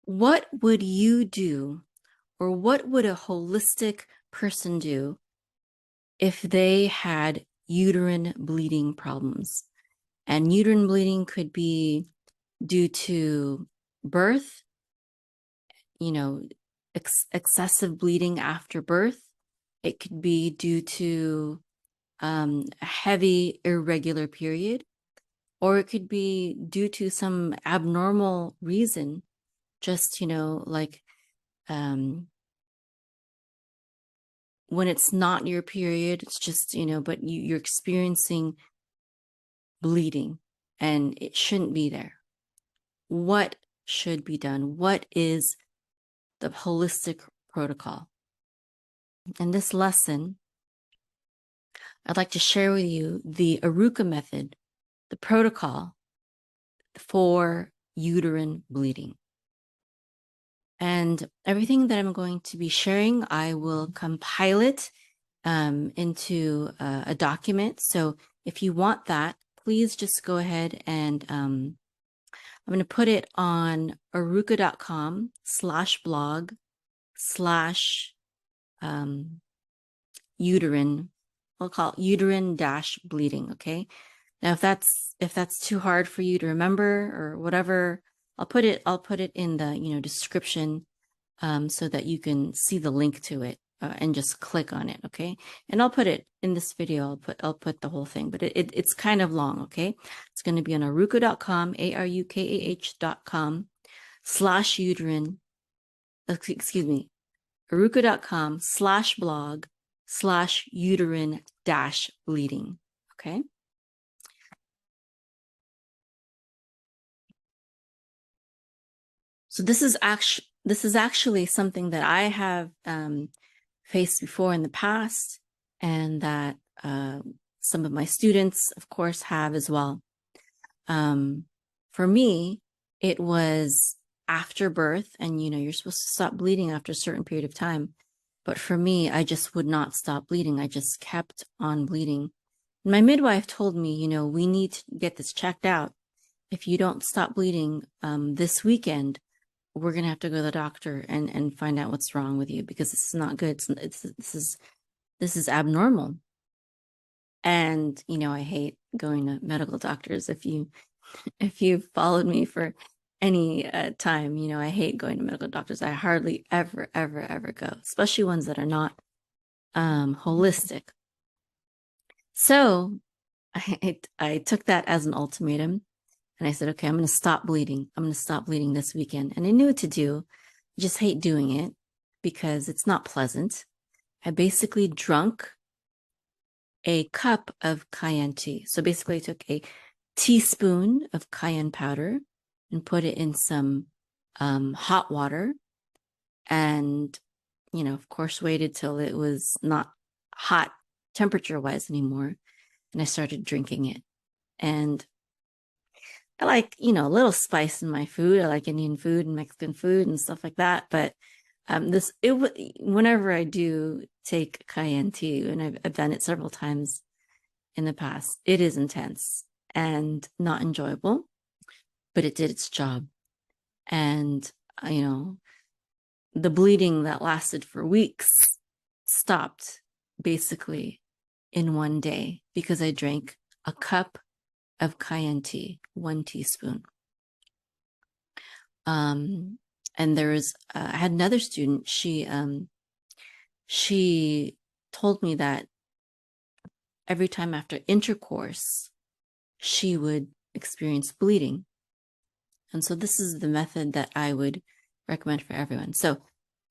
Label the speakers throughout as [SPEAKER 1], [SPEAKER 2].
[SPEAKER 1] what would you do, or what would a holistic person do if they had uterine bleeding problems? And uterine bleeding could be due to birth, excessive bleeding after birth. It could be due to a heavy, irregular period, or it could be due to some abnormal reason, just, like when it's not your period, it's just, but you're experiencing bleeding and it shouldn't be there. What should be done? What is the holistic protocol? In this lesson, I'd like to share with you the Aruka method, the protocol for uterine bleeding. And everything that I'm going to be sharing, I will compile it into a document. So if you want that, please just go ahead and I'm going to put it on aruka.com/blog/uterine. I'll call it uterine-bleeding. Okay. Now, if that's too hard for you to remember or whatever, I'll put it in the description so that you can see the link to it and just click on it. Okay. And I'll put it in this video. I'll put the whole thing, but it's kind of long. Okay. It's going to be on aruka.com, arukah.com/uterine. Excuse me, aruka.com/blog/uterine-bleeding. Okay. So this is actually something that I have faced before in the past, and that some of my students, of course, have as well. For me, it was after birth, and you're supposed to stop bleeding after a certain period of time. But for me, I just would not stop bleeding. I just kept on bleeding. And my midwife told me, we need to get this checked out. If you don't stop bleeding this weekend, we're going to have to go to the doctor and find out what's wrong with you, because this is not good. This is abnormal. And, I hate going to medical doctors. If you've followed me for any time, I hate going to medical doctors. I hardly ever go, especially ones that are not holistic. So I took that as an ultimatum. And I said, okay, I'm going to stop bleeding. I'm going to stop bleeding this weekend. And I knew what to do. I just hate doing it because it's not pleasant. I basically drank a cup of Cayenne tea. So basically I took a teaspoon of cayenne powder and put it in some hot water. And, of course, waited till it was not hot temperature-wise anymore. And I started drinking it. And I like, a little spice in my food. I like Indian food and Mexican food and stuff like that. But whenever I do take cayenne tea, and I've done it several times in the past, it is intense and not enjoyable, but it did its job. And, the bleeding that lasted for weeks stopped basically in one day because I drank a cup of cayenne tea, 1 teaspoon. And I had another student. She told me that every time after intercourse, she would experience bleeding. And so this is the method that I would recommend for everyone. So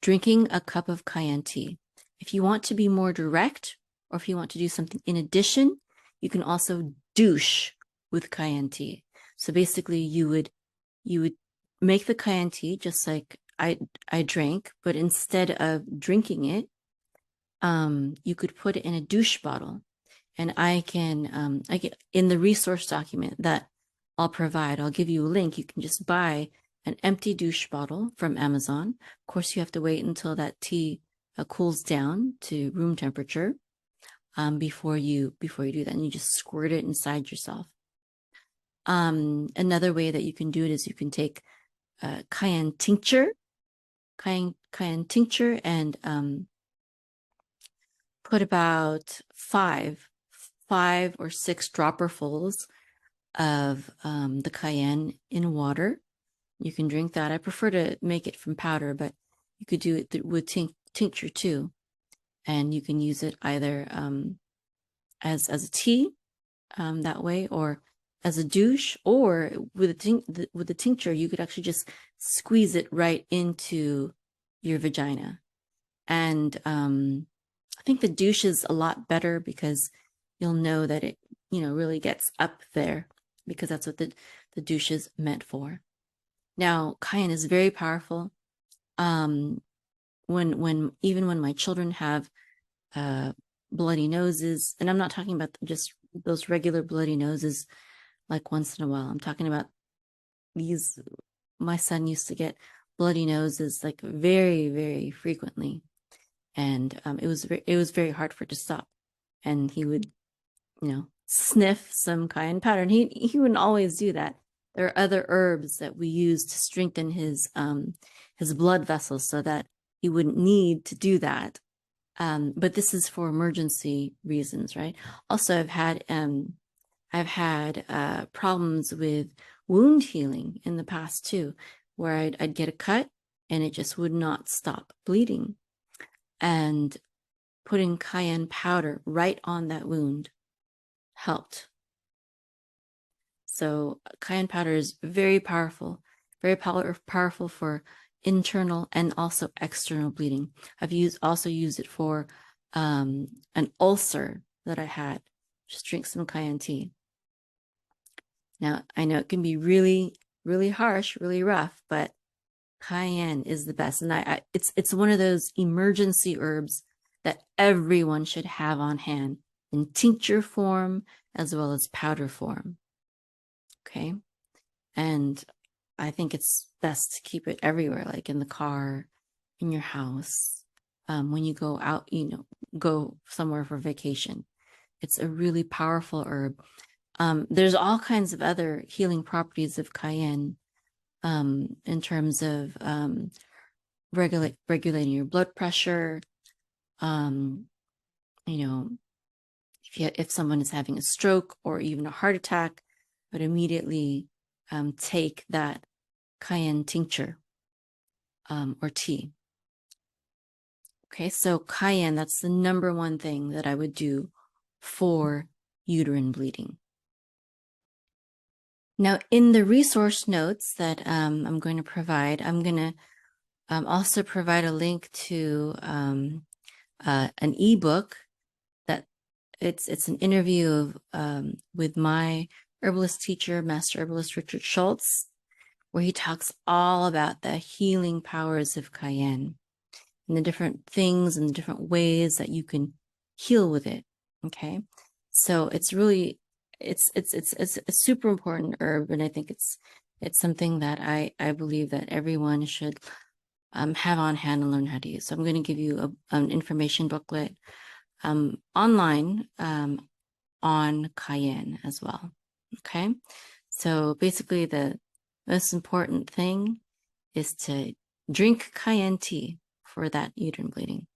[SPEAKER 1] drinking a cup of cayenne tea. If you want to be more direct, or if you want to do something in addition, you can also douche with cayenne tea. So basically you would make the cayenne tea just like I drank, but instead of drinking it, you could put it in a douche bottle. And I get in the resource document that I'll provide, I'll give you a link. You can just buy an empty douche bottle from Amazon. Of course, you have to wait until that tea cools down to room temperature before you do that, and you just squirt it inside yourself. Another way that you can do it is you can take cayenne tincture, cayenne tincture, and put about five or six dropperfuls of the cayenne in water. You can drink that. I prefer to make it from powder, but you could do it with tincture too. And you can use it either as a tea that way, or as a douche, or with the tincture, you could actually just squeeze it right into your vagina. And I think the douche is a lot better because you'll know that it, really gets up there, because that's what the douche is meant for. Now, cayenne is very powerful. Even when my children have bloody noses, and I'm not talking about just those regular bloody noses like once in a while. I'm talking about these. My son used to get bloody noses like very, very frequently, and it was very hard for it to stop. And he would, sniff some cayenne powder, and he wouldn't always do that. There are other herbs that we use to strengthen his blood vessels so that he wouldn't need to do that. But this is for emergency reasons, right? Also, I've had problems with wound healing in the past too, where I'd get a cut and it just would not stop bleeding. And putting cayenne powder right on that wound helped. So cayenne powder is very powerful for internal and also external bleeding. I've also used it for an ulcer that I had. Just drink some cayenne tea. Now, I know it can be really, really harsh, really rough, but cayenne is the best. And it's one of those emergency herbs that everyone should have on hand in tincture form as well as powder form. Okay. And I think it's best to keep it everywhere, like in the car, in your house, when you go out, go somewhere for vacation. It's a really powerful herb. There's all kinds of other healing properties of cayenne in terms of regulating your blood pressure. If someone is having a stroke or even a heart attack, I would immediately take that cayenne tincture or tea. Okay, so cayenne, that's the number one thing that I would do for uterine bleeding. Now, in the resource notes that I'm going to provide, I'm going to also provide a link to an ebook that it's an interview with my herbalist teacher, Master Herbalist Richard Schultz, where he talks all about the healing powers of cayenne and the different things and the different ways that you can heal with it. Okay, so it's really it's a super important herb, and I think it's something that I believe that everyone should have on hand and learn how to use. So I'm going to give you an information booklet online on cayenne as well. Okay, so basically the most important thing is to drink cayenne tea for that uterine bleeding.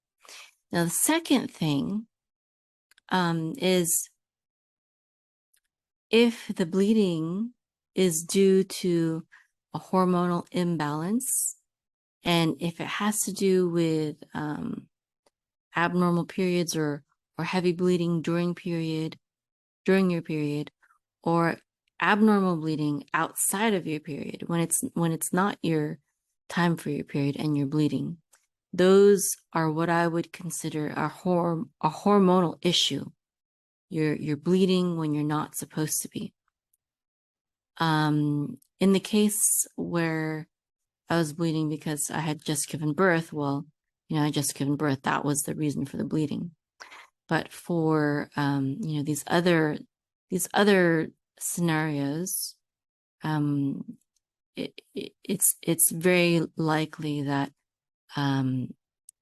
[SPEAKER 1] Now, the second thing is if the bleeding is due to a hormonal imbalance, and if it has to do with abnormal periods or heavy bleeding during your period, or abnormal bleeding outside of your period when it's not your time for your period and you're bleeding, those are what I would consider a hormonal issue. You're bleeding when you're not supposed to be. In the case where I was bleeding because I had just given birth, well, I just given birth, that was the reason for the bleeding. But for these other scenarios, it's very likely that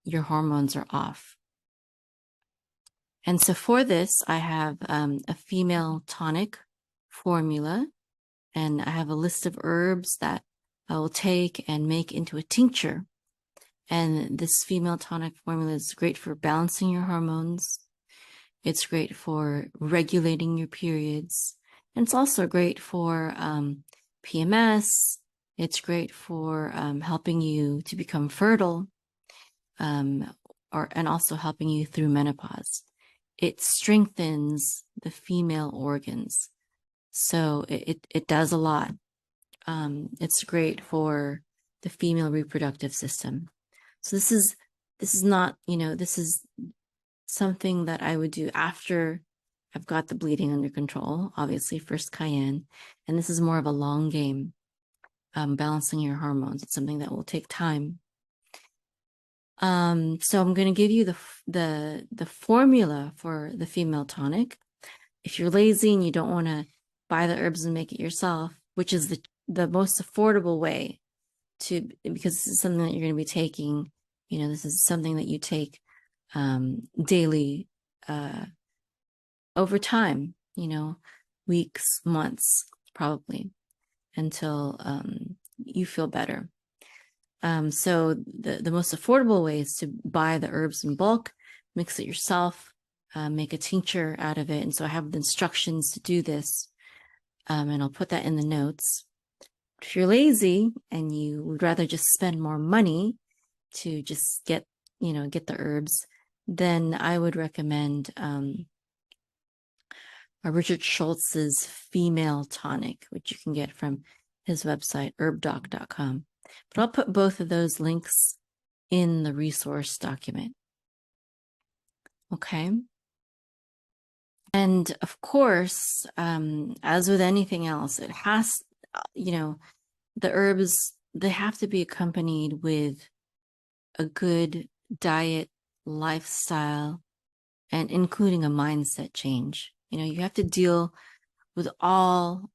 [SPEAKER 1] your hormones are off. And so for this, I have a female tonic formula, and I have a list of herbs that I will take and make into a tincture. And this female tonic formula is great for balancing your hormones. It's great for regulating your periods. And it's also great for PMS. It's great for helping you to become fertile, and also helping you through menopause. It strengthens the female organs. So it does a lot. It's great for the female reproductive system. So this is not, this is something that I would do after I've got the bleeding under control. Obviously, first Cayenne, and this is more of a long game, balancing your hormones. It's something that will take time. So I'm going to give you the formula for the female tonic. If you're lazy and you don't want to buy the herbs and make it yourself, which is the most affordable way because this is something that you're going to be taking, this is something that you take daily, over time, weeks, months, probably, until you feel better. So the most affordable way is to buy the herbs in bulk, mix it yourself, make a tincture out of it. And so I have the instructions to do this, and I'll put that in the notes. If you're lazy and you would rather just spend more money to just get the herbs, then I would recommend Richard Schultz's Female Tonic, which you can get from his website, herbdoc.com. But I'll put both of those links in the resource document. Okay. And of course, as with anything else, it has, the herbs, they have to be accompanied with a good diet, lifestyle, and including a mindset change. You have to deal with all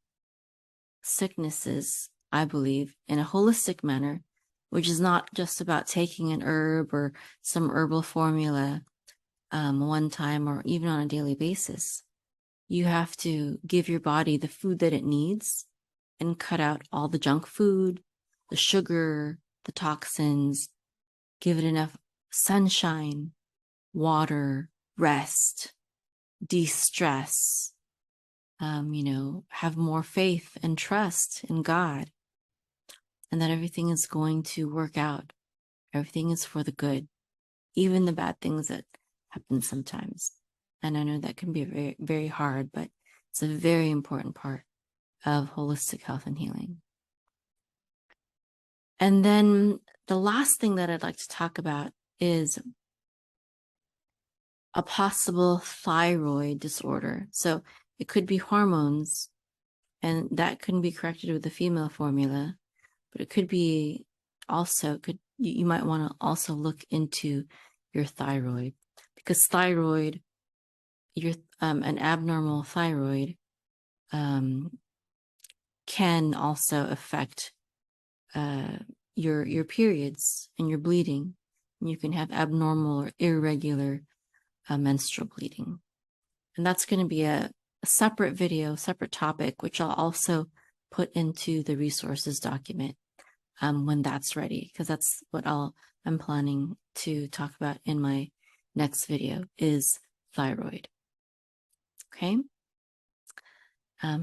[SPEAKER 1] sicknesses, I believe, in a holistic manner, which is not just about taking an herb or some herbal formula one time or even on a daily basis. You have to give your body the food that it needs and cut out all the junk food, the sugar, the toxins, give it enough sunshine, water, rest, de-stress, have more faith and trust in God, and that everything is going to work out. Everything is for the good, even the bad things that happen sometimes. And I know that can be very, very hard, but it's a very important part of holistic health and healing. And then the last thing that I'd like to talk about is a possible thyroid disorder. So it could be hormones, and that can be corrected with the female formula, but it could be also, you might want to also look into your thyroid, because thyroid, an abnormal thyroid can also affect your periods and your bleeding. You can have abnormal or irregular menstrual bleeding. And that's going to be a separate video, separate topic, which I'll also put into the resources document when that's ready, because that's what I'm planning to talk about in my next video is thyroid. Okay.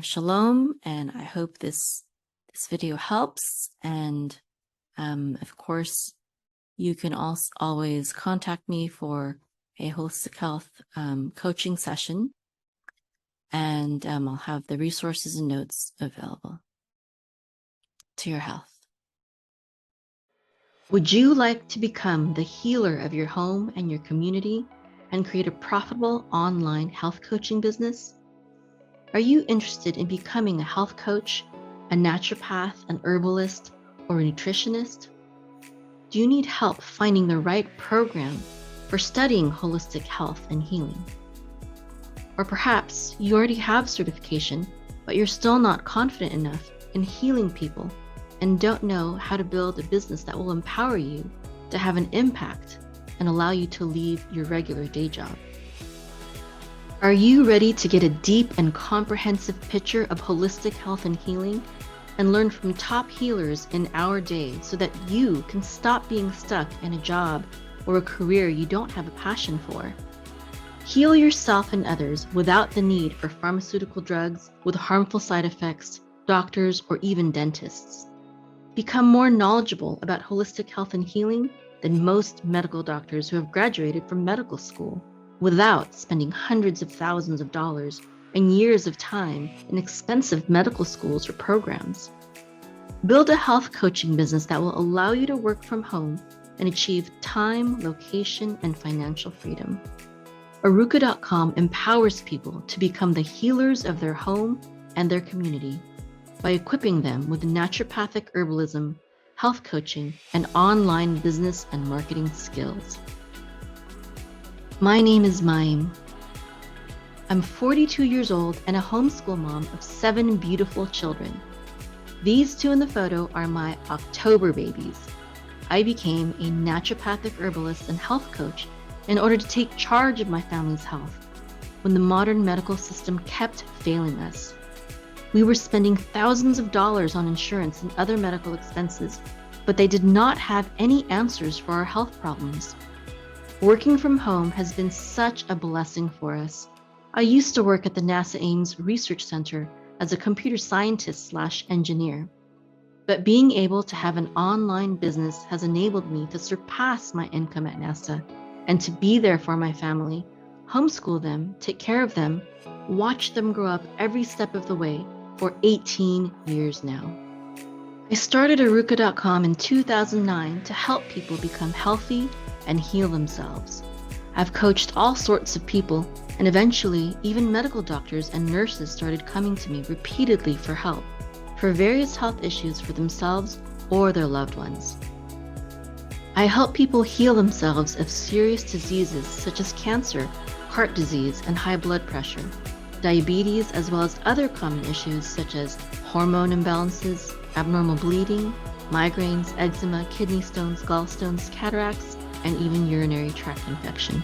[SPEAKER 1] Shalom, and I hope this video helps. And of course, you can also always contact me for a holistic health coaching session, and I'll have the resources and notes available to your health. Would you like to become the healer of your home and your community and create a profitable online health coaching business? Are you interested in becoming a health coach, a naturopath, an herbalist, or a nutritionist? Do you need help finding the right program for studying holistic health and healing? Or perhaps you already have certification, but you're still not confident enough in healing people and don't know how to build a business that will empower you to have an impact and allow you to leave your regular day job. Are you ready to get a deep and comprehensive picture of holistic health and healing and learn from top healers in our day so that you can stop being stuck in a job or a career you don't have a passion for. Heal yourself and others without the need for pharmaceutical drugs with harmful side effects, doctors, or even dentists. Become more knowledgeable about holistic health and healing than most medical doctors who have graduated from medical school without spending hundreds of thousands of dollars and years of time in expensive medical schools or programs. Build a health coaching business that will allow you to work from home and achieve time, location, and financial freedom. Aruka.com empowers people to become the healers of their home and their community by equipping them with naturopathic herbalism, health coaching, and online business and marketing skills. My name is Maim. I'm 42 years old and a homeschool mom of 7 beautiful children. These 2 in the photo are my October babies. I became a naturopathic herbalist and health coach in order to take charge of my family's health when the modern medical system kept failing us. We were spending thousands of dollars on insurance and other medical expenses, but they did not have any answers for our health problems. Working from home has been such a blessing for us. I used to work at the NASA Ames Research Center as a computer scientist/engineer, but being able to have an online business has enabled me to surpass my income at NASA and to be there for my family, homeschool them, take care of them, watch them grow up every step of the way for 18 years now. I started Aruka.com in 2009 to help people become healthy and heal themselves. I've coached all sorts of people, and eventually even medical doctors and nurses started coming to me repeatedly for help for various health issues for themselves or their loved ones. I help people heal themselves of serious diseases such as cancer, heart disease, and high blood pressure, diabetes, as well as other common issues such as hormone imbalances, abnormal bleeding, migraines, eczema, kidney stones, gallstones, cataracts, and even urinary tract infection.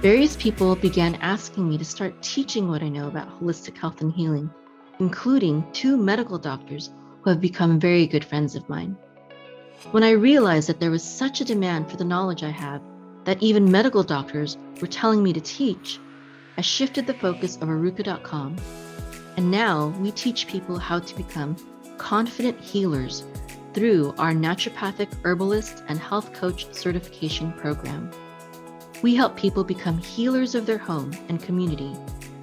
[SPEAKER 1] Various people began asking me to start teaching what I know about holistic health and healing, including 2 medical doctors who have become very good friends of mine. When I realized that there was such a demand for the knowledge I have that even medical doctors were telling me to teach, I shifted the focus of Aruka.com, and now we teach people how to become confident healers through our naturopathic herbalist and health coach certification program. We help people become healers of their home and community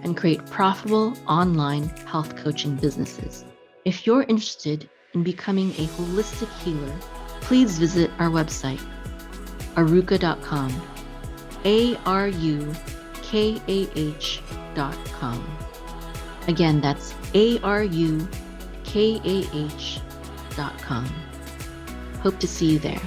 [SPEAKER 1] and create profitable online health coaching businesses. If you're interested in becoming a holistic healer, please visit our website, aruka.com, ARUKAH.com. Again, that's ARUKAH.com. Hope to see you there.